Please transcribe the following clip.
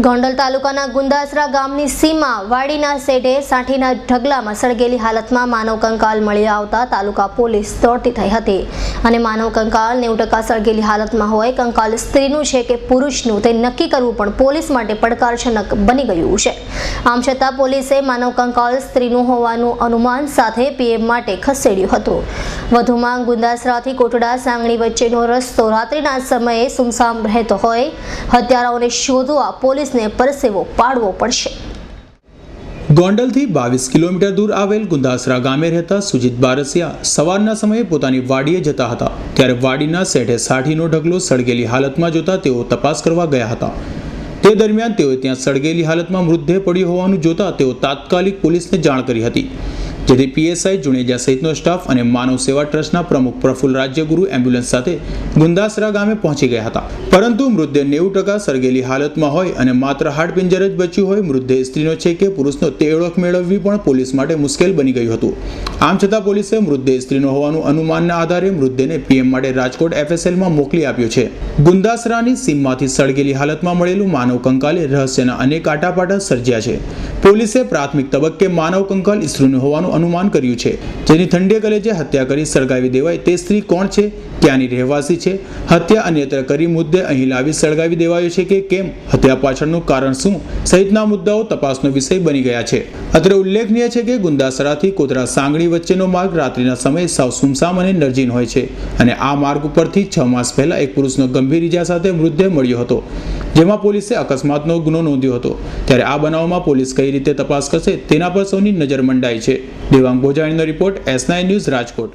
ગોંડલ તાલુકાના ગુંદાસરા ગામની સીમા વાડીના સેઢે સાઠીના ઢગલામાં સળગેલી હાલતમાં માનવ કંકાલ મળી આવતા તાલુકા પોલીસ દોડતી થઈ હતી અને માનવ કંકાલ 90% સળગેલી હાલતમાં હોય. કંકાલ સ્ત્રીનું છે કે પુરુષનું તે નક્કી કરવું પણ પોલીસ માટે પડકારજનક બની ગયું છે. આમ છતાં પોલીસે માનવ કંકાલ સ્ત્રીનું હોવાનું અનુમાન સાથે પીએમ માટે ખસેડ્યું હતું. વધુમાં ગુંદાસરાથી કોટડા સાંગણી વચ્ચેનો રસ્તો રાત્રિના સમયે સુમસામ રહેતો હોય. હત્યારાઓને શોધવા પોલીસને પરસેવો પાડવો પડશે. ગોંડલથી 22 કિલોમીટર દૂર આવેલ ગુંદાસરા ગામે રહેતા સુજીત બારસિયા સવારના સમયે પોતાની વાડીએ જતા હતા ત્યારે વાડીના સેઠે સાઠીનો ઢગલો સળગેલી હાલતમાં જોતા તેઓ તપાસ કરવા ગયા હતા. તે દરમિયાન તેઓએ ત્યાં સળગેલી હાલતમાં મૃતદેહ પડ્યો હોવાનું જોતા તેઓ તાત્કાલિક પોલીસને જાણ કરી હતી, જેથી પીએસઆઈ જુણેજા સહિતનો સ્ટાફ અને માનવ સેવા ટ્રસ્ટના પ્રમુખ પ્રફુલ્લ રાજ્યગુરુ એમ્બ્યુલન્સ સાથે ગુંદાસરા ગામે પહોંચી ગયા હતા. પરંતુ મૃતદેહ 90% સળગેલી હાલતમાં હોય અને માત્ર હાડપિંજર જ બચ્યું હોય. મૃતદેહ સ્ત્રીનો છે કે પુરુષનો તે ઓળખ મેળવવી પણ પોલીસ માટે મુશ્કેલ બની ગયું હતું. આમ છતાં પોલીસે મૃતદેહ સ્ત્રીનો હોવાનું અનુમાનના આધારે મૃતદેહને પીએમ માટે રાજકોટ એફએસએલમાં મોકલી આપ્યો છે. ગુંદાસરાની સીમમાંથી સળગેલી હાલતમાં મળેલું માનવ કંકાલે રહસ્યના અનેક આટાપાટા સર્જ્યા છે. પોલીસે પ્રાથમિક તબક્કે માનવ કંકાલ સ્ત્રીનું હોવાનું અનુમાન કર્યું છે, જેની ઠંડે કલેજે હત્યા કરી સળગાવી દેવાય. તે સ્ત્રી કોણ છે, ક્યાંની રહેવાસી છે, હત્યા અન્યત્ર કરી મુદ્દે અહીં લાવી સળગાવી દેવાયો છે કે કેમ, હત્યા પાછળનું કારણ શું સહિતના મુદ્દાઓ તપાસનો વિષય બની ગયા છે. અત્રે ઉલ્લેખનીય છે કે ગુંદાસરાથી કોતરા સાંગણી વચ્ચેનો માર્ગ રાત્રિના સમયે સાવ સુમસામ અને નિર્જીન હોય છે અને આ માર્ગ ઉપરથી 6 માસ પહેલા એક પુરુષનો ગંભીર ઈજા સાથે મૃતદેહ મળ્યો હતો, જેમાં પોલીસે અકસ્માતનો ગુનો નોંધ્યો હતો. ત્યારે આ બનાવમાં પોલીસ કઈ રીતે તપાસ કરશે તેના પર સૌની નજર મંડાઈ છે. દેવાંગ બોજાણીનો રિપોર્ટ S9 ન્યૂઝ રાજકોટ.